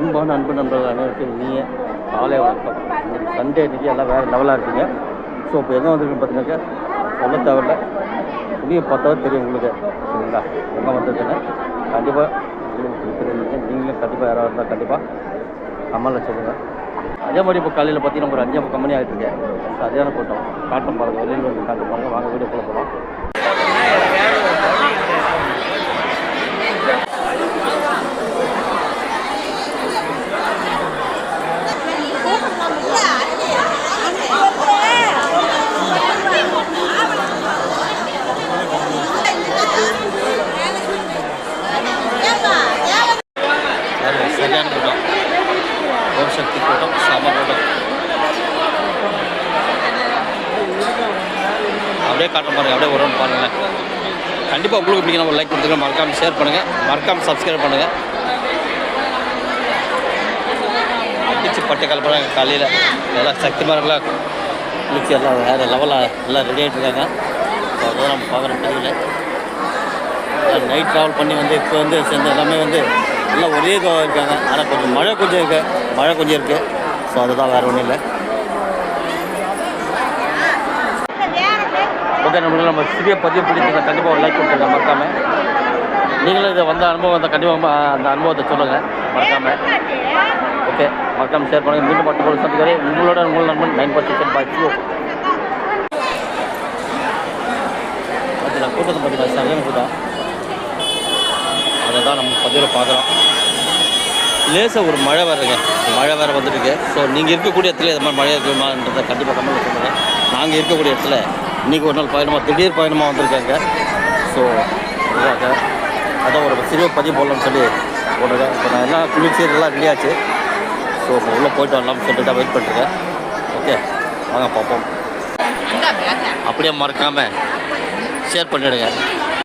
அன்பான அன்பு நண்பர்கள் அனைவருக்கும் இனிய காலை வணக்கம். இன்றைக்கி சண்டே, இன்றைக்கி எல்லாம் வேறு லெவலாக இருக்குங்க. ஸோ இப்போ எங்கே வந்துருக்குன்னு பார்த்தீங்கன்னாக்கா சொல்ல தேவையில்லை, துணியை பார்த்தாவே தெரியும் உங்களுக்கு. சரிங்களா, எங்கே வந்ததுன்னு கண்டிப்பாக உங்களுக்கு தெரியுங்க. நீங்களும் கண்டிப்பாக யாராவது இருந்தால் கண்டிப்பாக கம்மலில் சொல்லுங்கள். அதே மாதிரி இப்போ காலையில் பார்த்தீங்கன்னா ஒரு 5 கம்பெனி ஆகிட்டு இருக்கேன். சரியான கூட்டம். காட்டம் பாருங்கள், வெளியில் வந்து காட்டம் பாருங்கள். வாங்க வீடியோ போட போகிறோம். சரியான கூட்டம், ஒரு சக்தி கூட்டம், சம கூட்டம். அப்படியே காட்டம் பாருங்கள், அப்படியே ஒரு பாருங்களேன். கண்டிப்பாக உங்களுக்கு பிடிக்கணும். ஒரு லைக் கொடுத்துருங்க, மறக்காமல் ஷேர் பண்ணுங்கள், மறக்காமல் சப்ஸ்கிரைப் பண்ணுங்கள். அடிச்சு பட்டை கலப்படம் காலையில் எல்லாம் சக்திமார்களாக குளிச்சு எல்லாம் வேறு லெவலாக எல்லாம் ரெடி ஆகிட்டு இருக்காங்க. ஸோ அதான் நம்ம பார்க்குற பதிவில் நைட் ட்ராவல் பண்ணி வந்து இப்போ வந்து சேர்ந்து எல்லாமே வந்து எல்லாம் ஒரே இருக்காங்க. ஆனால் கொஞ்சம் மழை கொஞ்சம் இருக்குது. ஸோ அதுதான் வேறு ஒன்றும் இல்லை. ஓகே, நம்ம சிறிய பதிவு பிடிச்சிருக்க கண்டிப்பாக ஒரு லைக் கொடுத்துருங்க மறக்காமல். நீங்களும் இதை வந்த அனுபவம் வந்தால் கண்டிப்பாக அந்த அனுபவத்தை சொல்லுங்கள் மறக்காமல். ஓகே, மறக்காமல் ஷேர் பண்ணுங்கள். மீண்டும் மட்டும் சந்திக்கிறேன். உங்களோட உங்கள் நண்பன் 9% பாய்ச்சியோ. பார்த்தீங்களா கூட்டத்தை பார்த்தீங்களா, சரியான கூட்டம். அதை தான் நம்ம பதிவில் பார்க்குறோம். லேசாக ஒரு மழை வேறு வந்துருக்கு. ஸோ நீங்கள் இருக்கக்கூடிய இடத்துல இது மாதிரி மழை இருக்குமான்றதை கண்டிப்பாக கமெண்ட்டில் சொல்லுங்கள். நாங்கள் இருக்கக்கூடிய இடத்துல இன்றைக்கி ஒரு நாள் திடீர் பயணமாக வந்திருக்காங்க. ஸோ அதுக்காக அதான் ஒரு சிறிய பதிவு போடலாம்னு சொல்லி போட்டிருக்கேன். இப்போ நான் எல்லாம் குளிச்சு எல்லாம் ரெடியாச்சு. ஸோ இப்போ உள்ளே போய்ட்டு வரலாம்னு சொல்லிட்டு தான் வெயிட் பண்ணிருக்கேன். ஓகே, வாங்க பார்ப்போம். அப்படியே மறக்காமல் ஷேர் பண்ணிவிடுங்க.